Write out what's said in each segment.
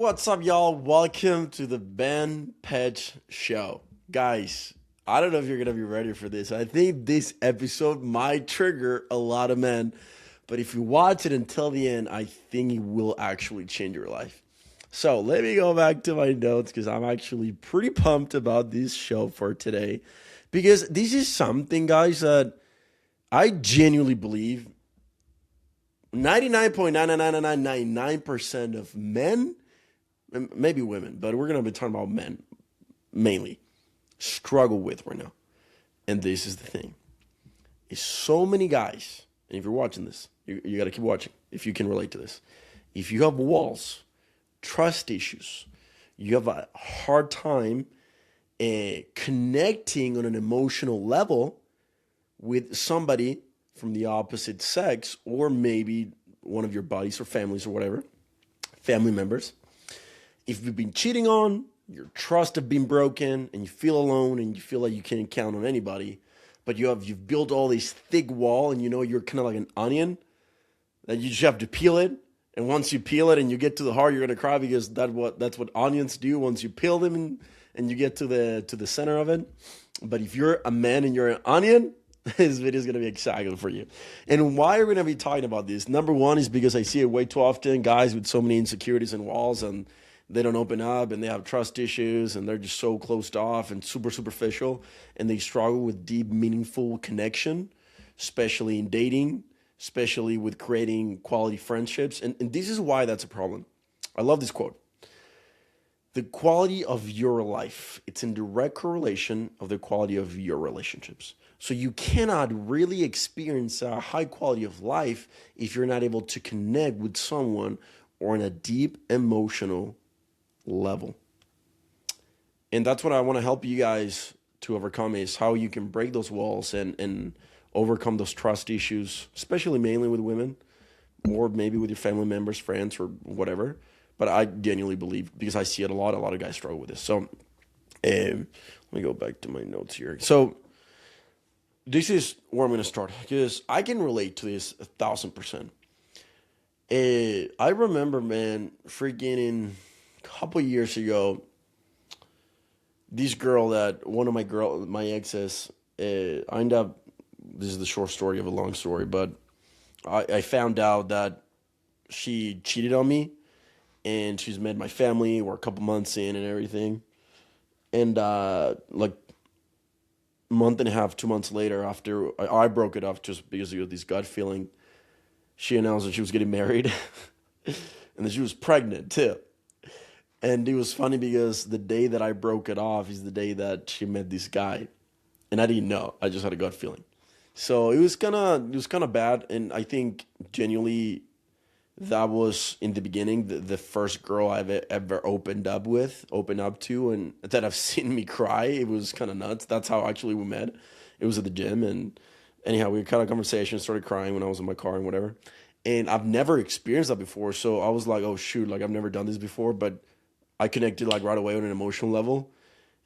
What's up, y'all? Welcome to the Ben Pet Show. Guys, I don't know if you're going to be ready for this. I think this episode might trigger a lot of men, but if you watch it until the end, I think it will actually change your life. So let me go back to my notes because I'm actually pretty pumped about this show for today. Because this is something, guys, that I genuinely believe 99.99999% of men, maybe women, but we're going to be talking about men mainly, struggle with right now. And this is the thing. Is so many guys, and if you're watching this, you got to keep watching if you can relate to this. If you have walls, trust issues, you have a hard time connecting on an emotional level with somebody from the opposite sex, or maybe one of your buddies or families or whatever, family members. If you've been cheating on, your trust have been broken, and you feel alone, and you feel like you can't count on anybody, but you've built all this thick wall, and you know you're kind of like an onion that you just have to peel it. And once you peel it and you get to the heart, you're gonna cry because that's what onions do. Once you peel them and you get to the center of it. But if you're a man and you're an onion, this video is gonna be exciting for you. And why are we gonna be talking about this? Number one is because I see it way too often, guys with so many insecurities and walls, and they don't open up, and they have trust issues, and they're just so closed off and super superficial, and they struggle with deep, meaningful connection, especially in dating, especially with creating quality friendships. And this is why that's a problem. I love this quote. The quality of your life, it's in direct correlation of the quality of your relationships. So you cannot really experience a high quality of life if you're not able to connect with someone or in a deep emotional level. And that's what I want to help you guys to overcome, is how you can break those walls and overcome those trust issues, especially mainly with women, or maybe with your family members, friends, or whatever. But I genuinely believe, because I see it a lot of guys struggle with this. So let me go back to my notes here. So this is where I'm going to start, because I can relate to this 1,000%. I remember, man, freaking in a couple years ago, this girl that one of my exes, I ended up, this is the short story of a long story, but I found out that she cheated on me, and she's met my family. We're a couple months in and everything. And like a month and a half, 2 months later, after I broke it off just because of this gut feeling, she announced that she was getting married and that she was pregnant too. And it was funny because the day that I broke it off is the day that she met this guy, and I didn't know. I just had a gut feeling. So it was kind of bad, and I think genuinely that was in the beginning the first girl I've ever opened up to, and that have seen me cry. It was kind of nuts. That's how actually we met. It was at the gym, and anyhow, we had a conversation, started crying when I was in my car and whatever. And I've never experienced that before, so I was like, oh shoot, like I've never done this before, but I connected like right away on an emotional level,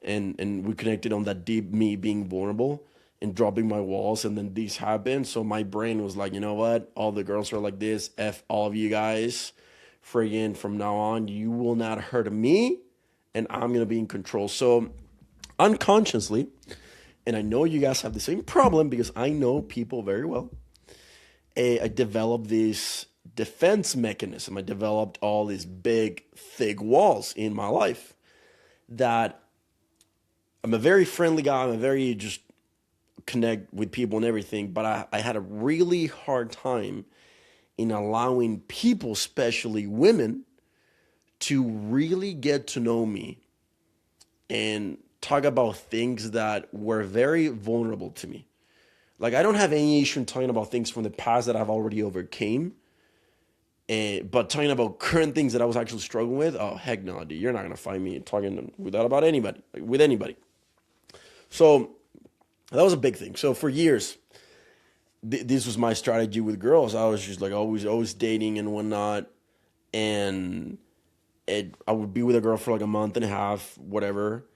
and we connected on that deep me being vulnerable and dropping my walls, and then this happened. So my brain was like, you know what? All the girls are like this. F all of you guys. Friggin' from now on, you will not hurt me, and I'm gonna be in control. So unconsciously, and I know you guys have the same problem because I know people very well. I developed this defense mechanism. I developed all these big, thick walls in my life that I'm a very friendly guy. I'm a very just connect with people and everything, but I had a really hard time in allowing people, especially women, to really get to know me and talk about things that were very vulnerable to me. Like I don't have any issue in talking about things from the past that I've already overcame, but talking about current things that I was actually struggling with, oh heck no, dude, you're not gonna find me talking with that about anybody, like, with anybody. So that was a big thing. So for years, this was my strategy with girls. I was just like always dating and whatnot, and I would be with a girl for like a month and a half, whatever,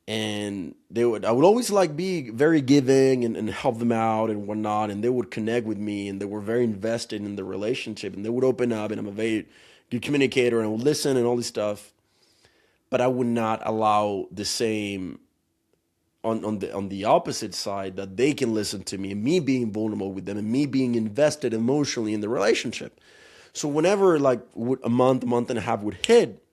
and I would always like be very giving and help them out and whatnot, and they would connect with me, and they were very invested in the relationship, and they would open up, and I'm a very good communicator and I would listen and all this stuff, but I would not allow the same on the opposite side, that they can listen to me and me being vulnerable with them and me being invested emotionally in the relationship. So whenever like a month and a half would hit,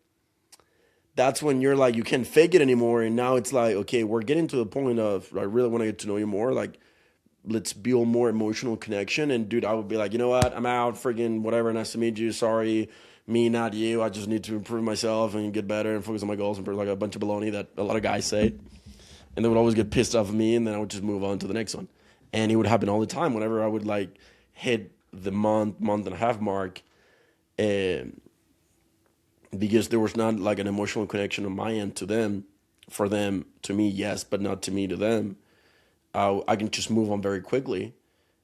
that's when you're like, you can't fake it anymore. And now it's like, okay, we're getting to the point of, I really want to get to know you more. Like, let's build more emotional connection. And dude, I would be like, you know what? I'm out, friggin' whatever. Nice to meet you. Sorry, me, not you. I just need to improve myself and get better and focus on my goals and like a bunch of baloney that a lot of guys say. And they would always get pissed off of me, and then I would just move on to the next one. And it would happen all the time whenever I would like hit the month and a half mark. Because there was not like an emotional connection on my end to them, for them to me, yes, but not to me to them. I can just move on very quickly,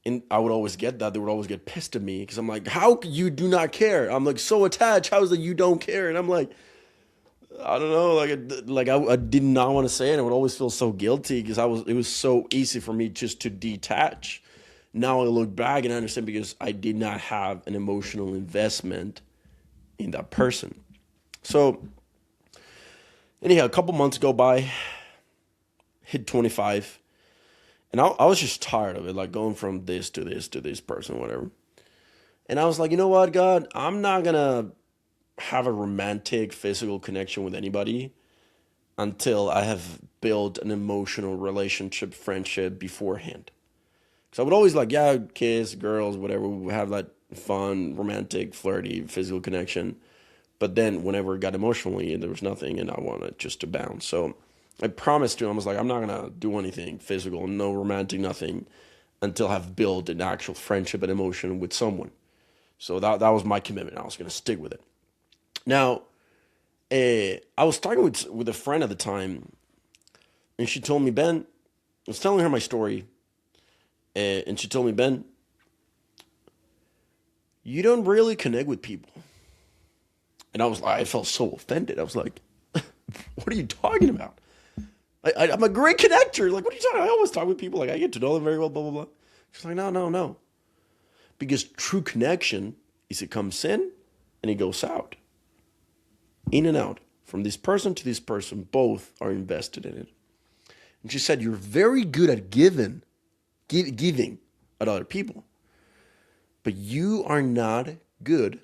and I would always get that. They would always get pissed at me because I'm like, how you do not care? I'm like so attached. How is it you don't care? And I'm like, I don't know, I did not want to say it. I would always feel so guilty because it was so easy for me just to detach. Now I look back and I understand because I did not have an emotional investment in that person. So anyhow, a couple months go by, hit 25, and I was just tired of it, like going from this to this to this person, whatever. And I was like, you know what, God, I'm not gonna have a romantic physical connection with anybody until I have built an emotional relationship, friendship beforehand. Because I would always like, yeah, kiss, girls, whatever, we would have that fun, romantic, flirty, physical connection. But then whenever it got emotionally, there was nothing, and I wanted just to bounce. So I promised to him, I was like, I'm not going to do anything physical, no romantic, nothing, until I've built an actual friendship and emotion with someone. So that was my commitment. I was going to stick with it. Now, I was talking with a friend at the time, and she told me, Ben, I was telling her my story, and she told me, Ben, you don't really connect with people. And I felt so offended. I was like, what are you talking about? I'm a great connector. Like, what are you talking about? I always talk with people. Like, I get to know them very well, blah, blah, blah. She's like, no. Because true connection is it comes in and it goes out. In and out. From this person to this person, both are invested in it. And she said, you're very good at giving at other people. But you are not good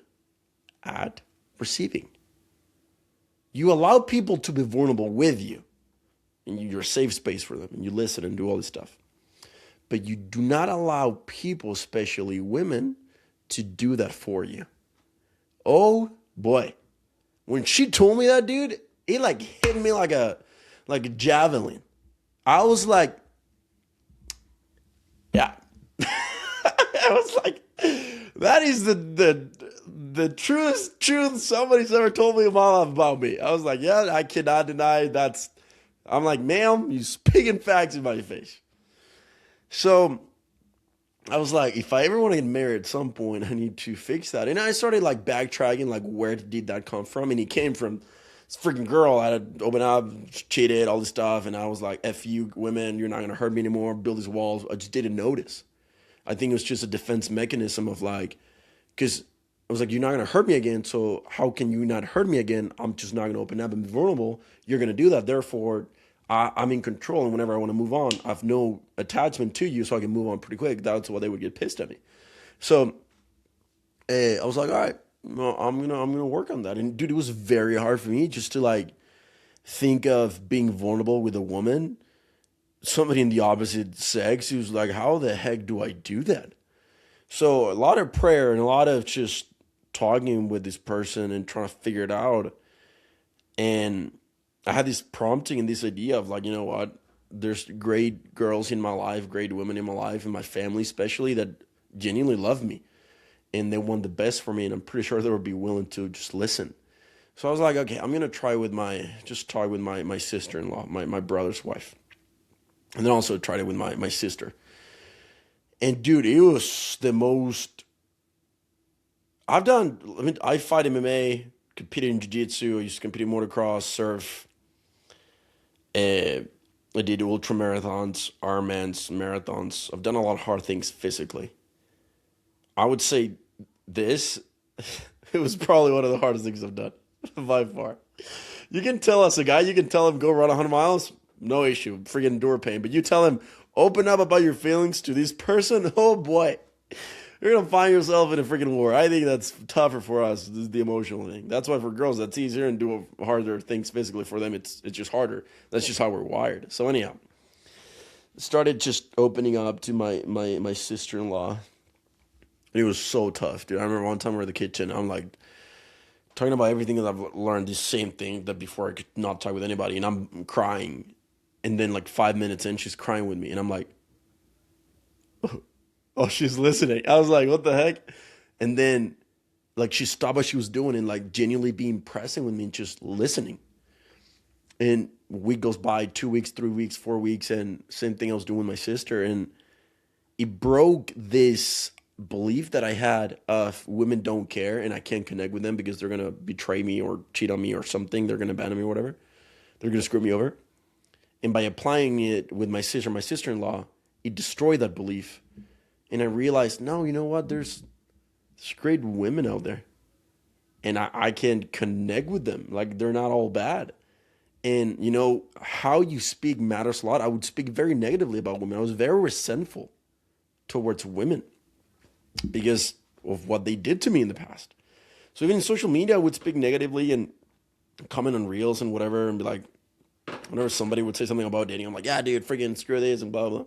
at receiving. You allow people to be vulnerable with you, and you're a safe space for them, and you listen and do all this stuff. But you do not allow people, especially women, to do that for you. Oh boy. When she told me that, dude, it like hit me like a javelin. I was like, yeah. I was like, that is the truest truth somebody's ever told me about me. I was like, yeah, I cannot deny that's. I'm like, ma'am, you speaking facts in my face. So I was like, if I ever want to get married at some point, I need to fix that. And I started like backtracking, like where did that come from? And it came from this freaking girl. I had opened up, cheated, all this stuff. And I was like, F you women, you're not going to hurt me anymore. Build these walls. I just didn't notice. I think it was just a defense mechanism of like, because I was like, you're not going to hurt me again. So how can you not hurt me again? I'm just not going to open up and be vulnerable. You're going to do that. Therefore, I'm in control. And whenever I want to move on, I have no attachment to you, so I can move on pretty quick. That's why they would get pissed at me. So I was like, all right, well, I'm gonna work on that. And dude, it was very hard for me just to like think of being vulnerable with a woman, somebody in the opposite sex who's like, how the heck do I do that? So a lot of prayer and a lot of just talking with this person and trying to figure it out. And I had this prompting and this idea of like, you know what? There's great girls in my life, great women in my life, in my family especially, that genuinely love me. And they want the best for me. And I'm pretty sure they would be willing to just listen. So I was like, okay, I'm going to try with my sister-in-law, my brother's wife. And then also tried it with my sister. And dude, it was the most, I fight MMA, competed in jiu-jitsu, I used to compete in motocross, surf. I did ultra marathons, Ironmans, marathons. I've done a lot of hard things physically. I would say this It was probably one of the hardest things I've done by far. You can tell us a guy, you can tell him go run 100 miles, no issue, freaking endure pain. But you tell him open up about your feelings to this person, oh boy, you're gonna find yourself in a freaking war. I think that's tougher for us, the emotional thing. That's why for girls that's easier and do harder things physically. For them, it's just harder. That's just how we're wired. So anyhow, started just opening up to my sister-in-law. It was so tough, dude. I remember one time we were in the kitchen. I'm like talking about everything that I've learned, the same thing that before I could not talk with anybody, and I'm crying. And then like 5 minutes in, she's crying with me, and I'm like, oh, she's listening. I was like, what the heck? And then like she stopped what she was doing and like genuinely being present with me and just listening. And a week goes by, 2 weeks, 3 weeks, 4 weeks, and same thing I was doing with my sister. And it broke this belief that I had of women don't care and I can't connect with them because they're gonna betray me or cheat on me or something. They're gonna abandon me or whatever. They're gonna screw me over. And by applying it with my sister-in-law, it destroyed that belief. And I realized, no, you know what? There's great women out there. And I can connect with them. Like, they're not all bad. And, you know, how you speak matters a lot. I would speak very negatively about women. I was very resentful towards women because of what they did to me in the past. So even in social media, I would speak negatively and comment on reels and whatever and be like, whenever somebody would say something about dating, I'm like, yeah, dude, freaking screw this and blah, blah.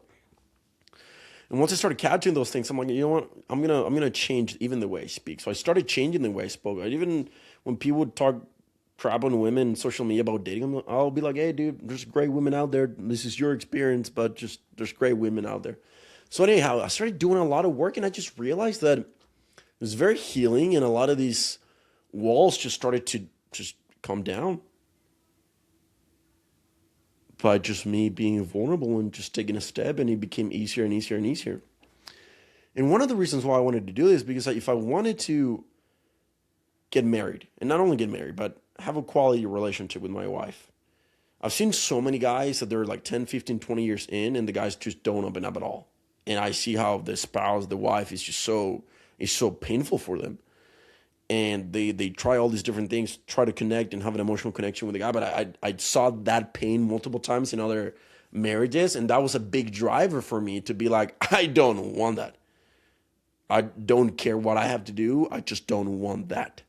And once I started catching those things, I'm like, you know what? I'm gonna change even the way I speak. So I started changing the way I spoke. Even when people would talk crap on women on social media about dating, I'll be like, hey, dude, there's great women out there. This is your experience, but just there's great women out there. So anyhow, I started doing a lot of work, and I just realized that it was very healing, and a lot of these walls just started to just come down by just me being vulnerable and just taking a step, and it became easier and easier and easier. And one of the reasons why I wanted to do this is because if I wanted to get married, and not only get married, but have a quality relationship with my wife, I've seen so many guys that they're like 10, 15, 20 years in, and the guys just don't open up at all. And I see how the spouse, the wife is just so painful for them. And they try all these different things, try to connect and have an emotional connection with the guy. But I saw that pain multiple times in other marriages, and that was a big driver for me to be like, I don't want that. I don't care what I have to do. I just don't want that.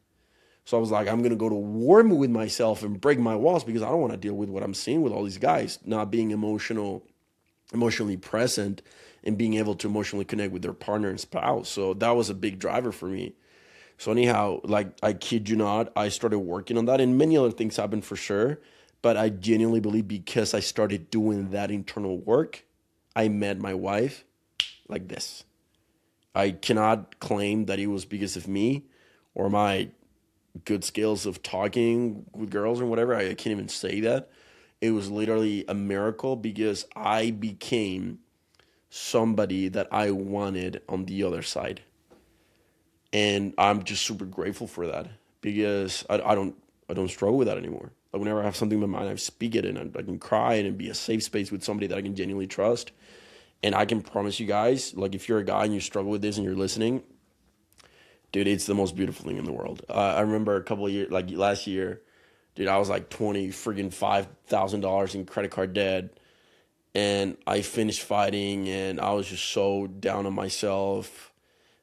So I was like, I'm going to go to war with myself and break my walls because I don't want to deal with what I'm seeing with all these guys not being emotionally present and being able to emotionally connect with their partner and spouse. So that was a big driver for me. So anyhow, like, I kid you not, I started working on that, and many other things happened for sure. But I genuinely believe because I started doing that internal work, I met my wife like this. I cannot claim that it was because of me or my good skills of talking with girls or whatever. I can't even say that. It was literally a miracle because I became somebody that I wanted on the other side. And I'm just super grateful for that because I don't struggle with that anymore. Like, whenever I have something in my mind, I speak it, and I can cry and be a safe space with somebody that I can genuinely trust. And I can promise you guys, like, if you're a guy and you struggle with this and you're listening, dude, it's the most beautiful thing in the world. I remember a couple of years, like last year, dude, I was like $5,000 in credit card debt, and I finished fighting, and I was just so down on myself.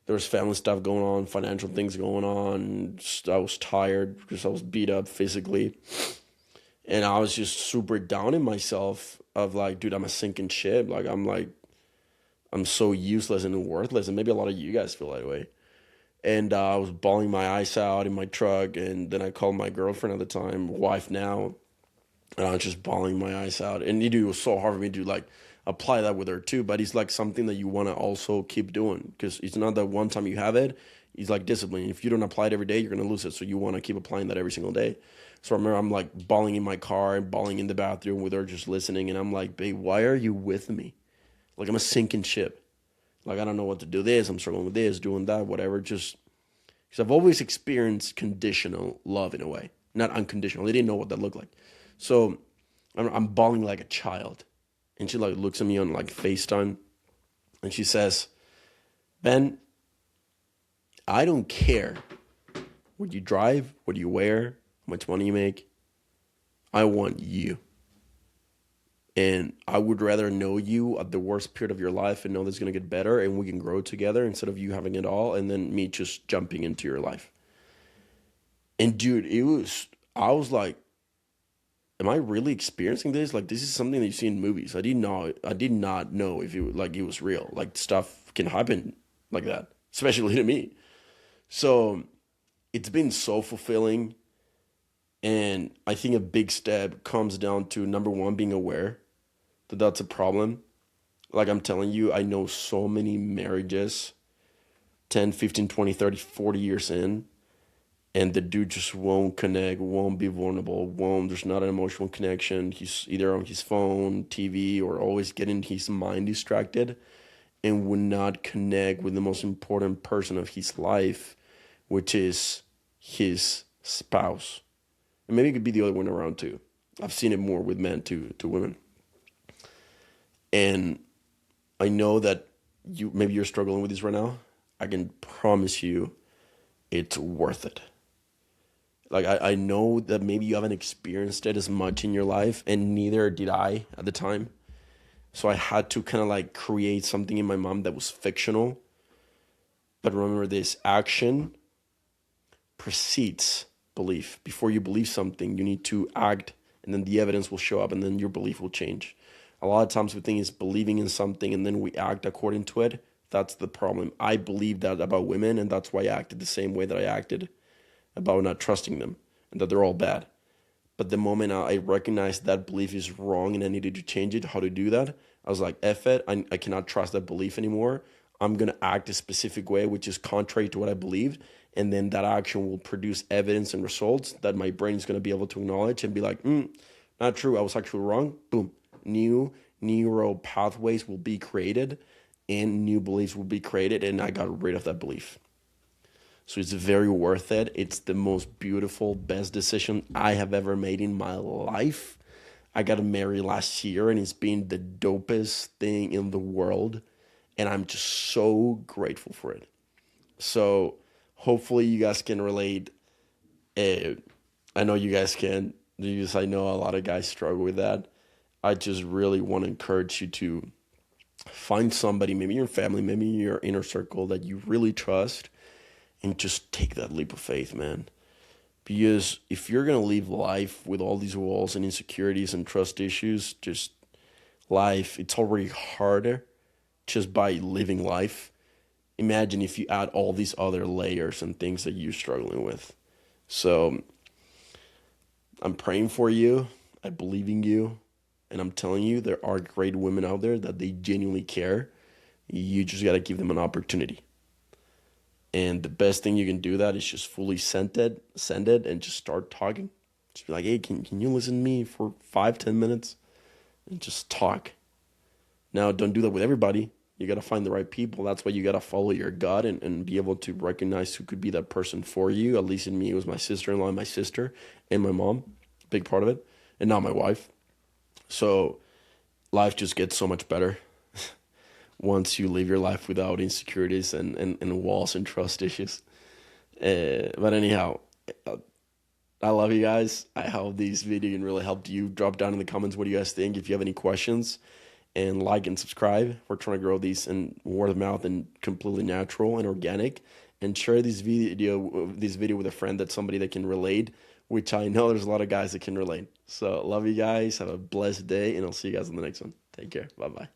There was family stuff going on, financial things going on. I was tired because I was beat up physically. And I was just super down in myself of like, dude, I'm a sinking ship. Like, I'm so useless and worthless. And maybe a lot of you guys feel that way. And I was bawling my eyes out in my truck. And then I called my girlfriend at the time, wife now. And I was just bawling my eyes out. And it was so hard for me to like apply that with her too. But it's like something that you want to also keep doing, because it's not that one time you have it. It's like discipline. If you don't apply it every day, you're going to lose it. So you want to keep applying that every single day. So I remember I'm like bawling in my car and bawling in the bathroom with her just listening. And I'm like, babe, why are you with me? Like, I'm a sinking ship. Like, I don't know what to do this. I'm struggling with this, doing that, whatever. Just because I've always experienced conditional love in a way, not unconditional. They didn't know what that looked like. So I'm bawling like a child. And she like looks at me on like FaceTime, and she says, Ben, I don't care what you drive, what you wear, how much money you make. I want you. And I would rather know you at the worst period of your life and know that's going to get better and we can grow together instead of you having it all and then me just jumping into your life. And dude, I was like, am I really experiencing this? Like, this is something that you see in movies. I did not know if it was real. Like, stuff can happen like that, especially to me. So it's been so fulfilling. And I think a big step comes down to number one, being aware that that's a problem. Like I'm telling you, I know so many marriages 10, 15, 20, 30, 40 years in, and the dude just won't connect, won't be vulnerable, there's not an emotional connection. He's either on his phone, TV, or always getting his mind distracted and would not connect with the most important person of his life, which is his spouse. And maybe it could be the other one around too. I've seen it more with men to women. And I know that maybe you're struggling with this right now. I can promise you it's worth it. Like I know that maybe you haven't experienced it as much in your life, and neither did I at the time. So I had to kind of like create something in my mind that was fictional. But remember this, action precedes belief. Before you believe something, you need to act, and then the evidence will show up, and then your belief will change. A lot of times we think it's believing in something and then we act according to it. That's the problem. I believe that about women, and that's why I acted the same way that I acted about not trusting them and that they're all bad. But the moment I recognized that belief is wrong and I needed to change it, how to do that, I was like, F it, I cannot trust that belief anymore. I'm going to act a specific way, which is contrary to what I believed. And then that action will produce evidence and results that my brain is going to be able to acknowledge and be like, not true, I was actually wrong. Boom. New neural pathways will be created and new beliefs will be created. And I got rid of that belief. So it's very worth it. It's the most beautiful, best decision I have ever made in my life. I got married last year and it's been the dopest thing in the world. And I'm just so grateful for it. So hopefully you guys can relate. I know you guys can, because I know a lot of guys struggle with that. I just really want to encourage you to find somebody, maybe your family, maybe your inner circle that you really trust, and just take that leap of faith, man. Because if you're going to live life with all these walls and insecurities and trust issues, just life, it's already harder just by living life. Imagine if you add all these other layers and things that you're struggling with. So I'm praying for you. I believe in you. And I'm telling you, there are great women out there that they genuinely care. You just got to give them an opportunity. And the best thing you can do that is just fully send it, and just start talking. Just be like, hey, can you listen to me for 5-10 minutes? And just talk. Now, don't do that with everybody. You got to find the right people. That's why you got to follow your gut and be able to recognize who could be that person for you. At least in me, it was my sister-in-law and my sister and my mom. Big part of it. And now my wife. So life just gets so much better once you live your life without insecurities and walls and trust issues. But anyhow, I love you guys. I hope this video can really help you. Drop down in the comments what do you guys think. If you have any questions, and like and subscribe. We're trying to grow these in word of mouth and completely natural and organic. And share this video with a friend, that's somebody that can relate, which I know there's a lot of guys that can relate. So love you guys. Have a blessed day, and I'll see you guys in the next one. Take care. Bye-bye.